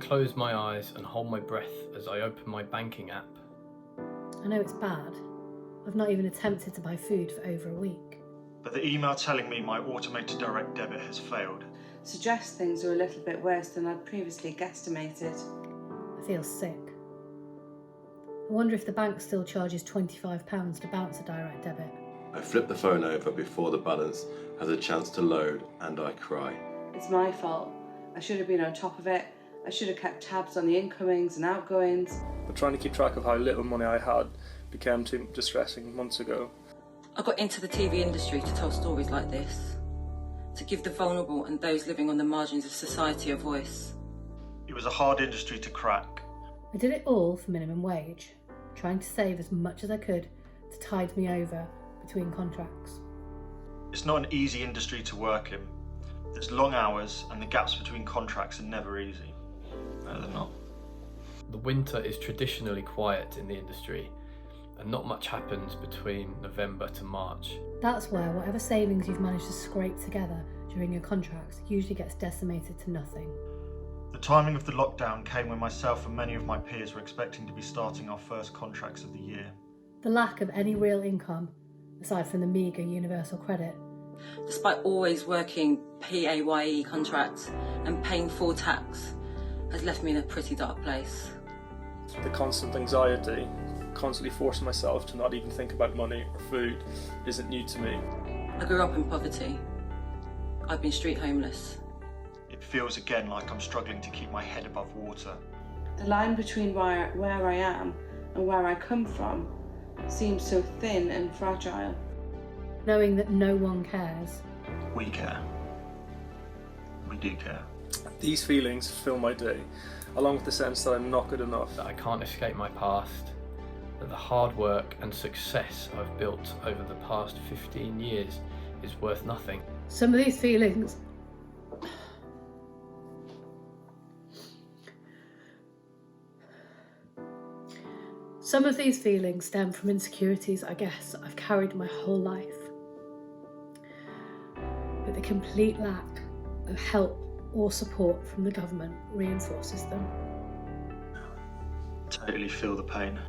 close my eyes and hold my breath as I open my banking app. I know it's bad. I've not even attempted to buy food for over a week. But the email telling me my automated direct debit has failed suggests things are a little bit worse than I'd previously guesstimated. I feel sick. I wonder if the bank still charges £25 to bounce a direct debit. I flip the phone over before the balance has a chance to load and I cry. It's my fault. I should have been on top of it. I should have kept tabs on the incomings and outgoings. But trying to keep track of how little money I had became too distressing months ago. I got into the TV industry to tell stories like this, to give the vulnerable and those living on the margins of society a voice. It was a hard industry to crack. I did it all for minimum wage, trying to save as much as I could to tide me over between contracts. It's not an easy industry to work in. There's long hours and the gaps between contracts are never easy. No, they're not. The winter is traditionally quiet in the industry, and not much happens between November to March. That's where whatever savings you've managed to scrape together during your contracts usually gets decimated to nothing. The timing of the lockdown came when myself and many of my peers were expecting to be starting our first contracts of the year. The lack of any real income, aside from the meagre universal credit. Despite always working PAYE contracts and paying full tax, has left me in a pretty dark place. The constant anxiety, constantly forcing myself to not even think about money or food, isn't new to me. I grew up in poverty. I've been street homeless. It feels again like I'm struggling to keep my head above water. The line between where I am and where I come from seems so thin and fragile. Knowing that no one cares. We care. We do care. These feelings fill my day, along with the sense that I'm not good enough. That I can't escape my past, that the hard work and success I've built over the past 15 years is worth nothing. Some of these feelings stem from insecurities I guess I've carried my whole life. But the complete lack of help or support from the government reinforces them. Totally feel the pain.